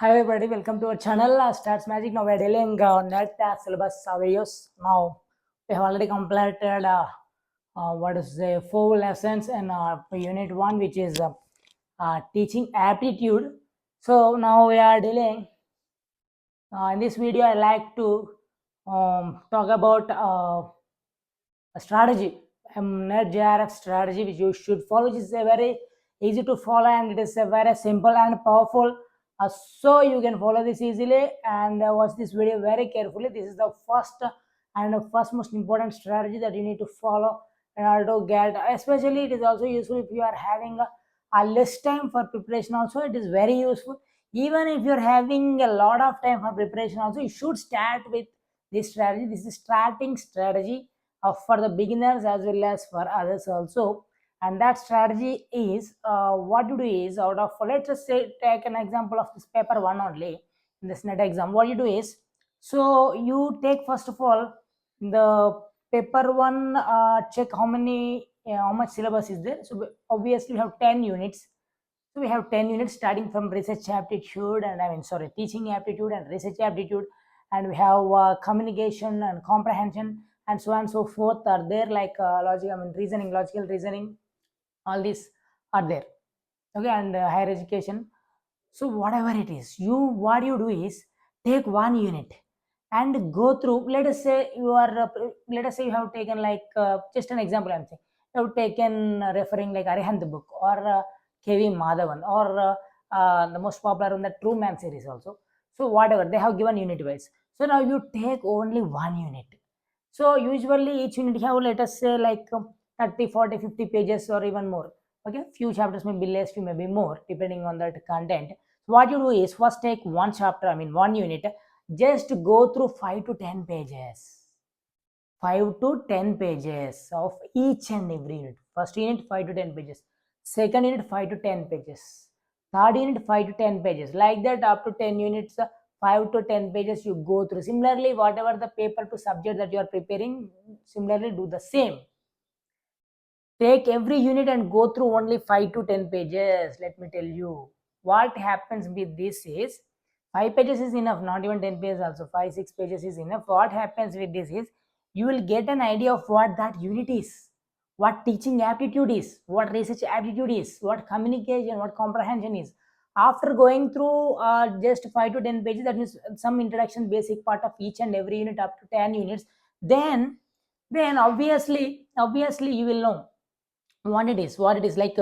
Hi everybody, welcome to our channel Stats Magic. Now we are dealing net syllabus videos. Now we have already completed what is the 4 lessons in unit 1, which is teaching aptitude. So now we are dealing in this video. I like to talk about a strategy, a NetJRF strategy which you should follow, which is a very easy to follow and it is a very simple and powerful. So you can follow this easily and watch this video very carefully. This is the first and first most important strategy that you need to follow in order to get. Especially, it is also useful if you are having a less time for preparation. Also, it is very useful. Even if you are having a lot of time for preparation, also you should start with this strategy. This is starting strategy for the beginners as well as for others also. And that strategy is what you do is, out of, let's just say, take an example of this paper one only in this net exam. What you do is, so you take first of all the paper one, check how much syllabus is there. So obviously we have 10 units. So we have 10 units starting from research aptitude and teaching aptitude and research aptitude, and we have communication and comprehension and so on and so forth are there, like reasoning, logical reasoning, all these are there. Okay, and higher education. So whatever it is, what you do is take one unit and go through. Let us say let us say you have taken like just an example I'm saying, you have taken referring like Arihant book or KV Madhavan or the most popular one, the True Man series also. So whatever, they have given unit wise. So now you take only one unit. So usually each unit have, let us say, like 30, 40, 50 pages or even more. Okay, few chapters may be less, few may be more, depending on that content. What you do is first take one chapter, one unit, just go through 5 to 10 pages. 5 to 10 pages of each and every unit. First unit 5 to 10 pages. Second unit 5 to 10 pages. Third unit 5 to 10 pages. Like that, up to 10 units, 5 to 10 pages you go through. Similarly, whatever the paper to subject that you are preparing, similarly do the same. Take every unit and go through only 5 to 10 pages. Let me tell you what happens with this is, 5 pages is enough, not even 10 pages also, 5 6 pages is enough. What happens with this is, you will get an idea of what that unit is, what teaching aptitude is, what research aptitude is, what communication, what comprehension is. After going through just 5 to 10 pages, that means some introduction basic part of each and every unit up to 10 units, then obviously you will know what it is, like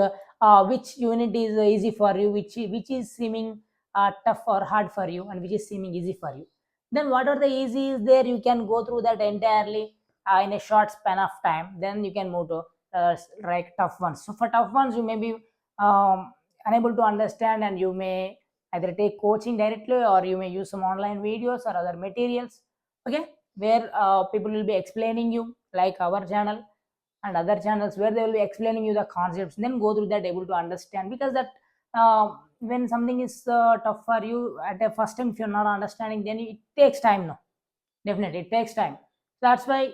which unit is easy for you, which is seeming tough or hard for you, and which is seeming easy for you. Then what are the easy is there, you can go through that entirely in a short span of time. Then you can move to like tough ones. So for tough ones, you may be unable to understand, and you may either take coaching directly, or you may use some online videos or other materials, okay, where people will be explaining you, like our channel and other channels, where they will be explaining you the concepts. Then go through that, able to understand, because that when something is tough for you at a first time, if you're not understanding, then it takes time. No, definitely it takes time. That's why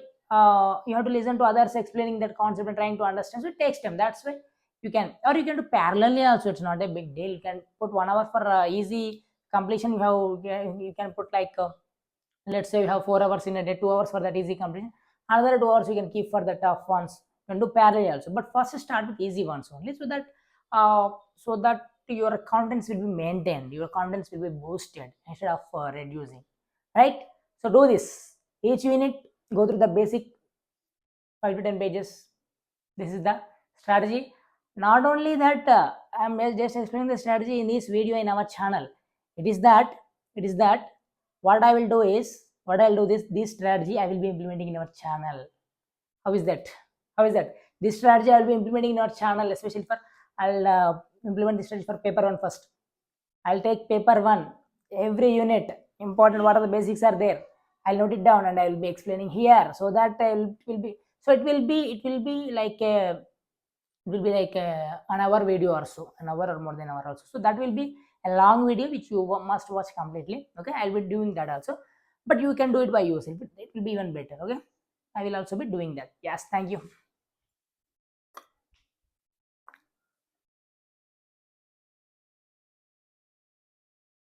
you have to listen to others explaining that concept and trying to understand, so it takes time. That's why you can, or you can do parallelly also, it's not a big deal. You can put 1 hour for easy completion. You can put like let's say you have 4 hours in a day, 2 hours for that easy completion, another 2 hours you can keep for the tough ones. You can do parallel also, but first start with easy ones only, so that your confidence will be maintained, your confidence will be boosted instead of reducing, right? So do this each unit, go through the basic 5 to 10 pages. This is the strategy. Not only that, I'm just explaining the strategy in this video in our channel. It is that what I will do is, what I'll do, this strategy I will be implementing in our channel. How is that? This strategy I'll be implementing in our channel, especially for, I'll implement this strategy for paper one first. I'll take paper one, every unit important, what are the basics are there, I'll note it down and I will be explaining here, so that it will be like a, an hour video or so, an hour or more than an hour also. So that will be a long video which you must watch completely. Okay, I'll be doing that also, but you can do it by yourself. It will be even better. Okay, I will also be doing that. Yes, thank you.